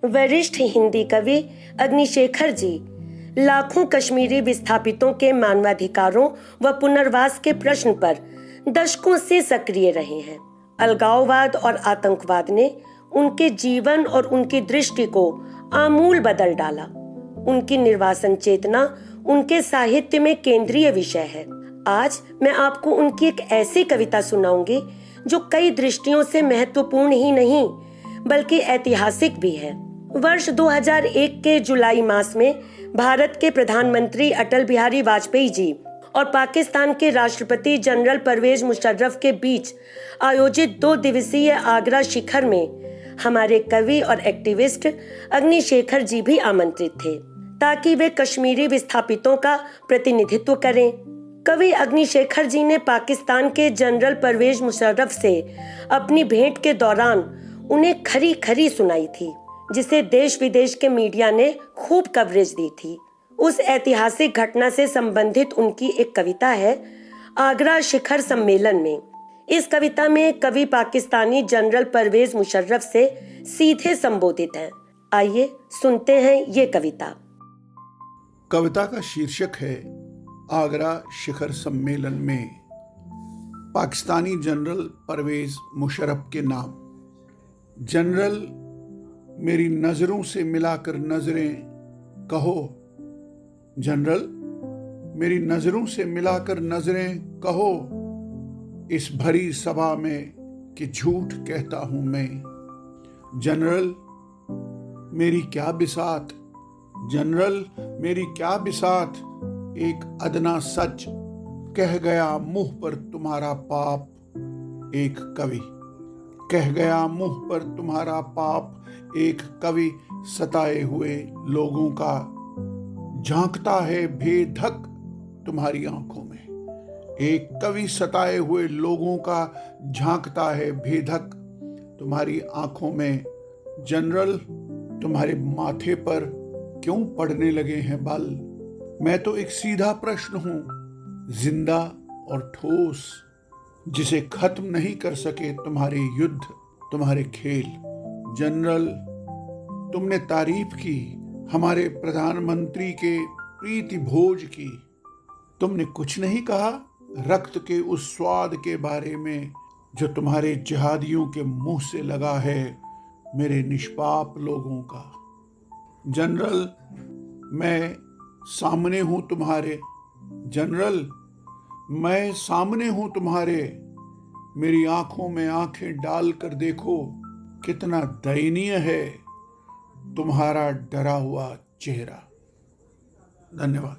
वरिष्ठ हिंदी कवि अग्निशेखर जी लाखों कश्मीरी विस्थापितों के मानवाधिकारों व पुनर्वास के प्रश्न पर दशकों से सक्रिय रहे हैं। अलगाववाद और आतंकवाद ने उनके जीवन और उनकी दृष्टि को आमूल बदल डाला। उनकी निर्वासन चेतना उनके साहित्य में केंद्रीय विषय है। आज मैं आपको उनकी एक ऐसी कविता सुनाऊंगी जो कई दृष्टियों से महत्वपूर्ण ही नहीं बल्कि ऐतिहासिक भी है। वर्ष 2001 के जुलाई मास में भारत के प्रधानमंत्री अटल बिहारी वाजपेयी जी और पाकिस्तान के राष्ट्रपति जनरल परवेज मुशर्रफ के बीच आयोजित 2 दिवसीय आगरा शिखर में हमारे कवि और एक्टिविस्ट अग्निशेखर जी भी आमंत्रित थे ताकि वे कश्मीरी विस्थापितों का प्रतिनिधित्व करें। कवि अग्निशेखर जी ने पाकिस्तान के जनरल परवेज मुशर्रफ से अपनी भेंट के दौरान उन्हें खरी खरी सुनाई थी, जिसे देश विदेश के मीडिया ने खूब कवरेज दी थी। उस ऐतिहासिक घटना से संबंधित उनकी एक कविता है आगरा शिखर सम्मेलन में। इस कविता में कवि पाकिस्तानी जनरल परवेज मुशर्रफ से सीधे संबोधित हैं। आइए सुनते हैं ये कविता। कविता का शीर्षक है आगरा शिखर सम्मेलन में पाकिस्तानी जनरल परवेज मुशर्रफ के नाम। जनरल, मेरी नजरों से मिलाकर नजरें कहो। जनरल, मेरी नजरों से मिलाकर नजरें कहो। इस भरी सभा में कि झूठ कहता हूं मैं। जनरल, मेरी क्या बिसात। जनरल, मेरी क्या बिसात। एक अदना सच कह गया मुंह पर तुम्हारा पाप। एक कवि कह गया मुंह पर तुम्हारा पाप। एक कवि सताए हुए लोगों का झांकता है बेधक तुम्हारी आंखों में। एक कवि सताए हुए लोगों का झांकता है बेधक तुम्हारी आंखों में। जनरल, तुम्हारे माथे पर क्यों पड़ने लगे हैं बाल। मैं तो एक सीधा प्रश्न हूं, जिंदा और ठोस, जिसे खत्म नहीं कर सके तुम्हारे युद्ध, तुम्हारे खेल। जनरल, तुमने तारीफ की हमारे प्रधानमंत्री के प्रीति भोज की। तुमने कुछ नहीं कहा रक्त के उस स्वाद के बारे में जो तुम्हारे जिहादियों के मुंह से लगा है मेरे निष्पाप लोगों का। जनरल, मैं सामने हूं तुम्हारे। जनरल, मैं सामने हूं तुम्हारे। मेरी आंखों में आंखें डालकर देखो कितना दयनीय है तुम्हारा डरा हुआ चेहरा। धन्यवाद।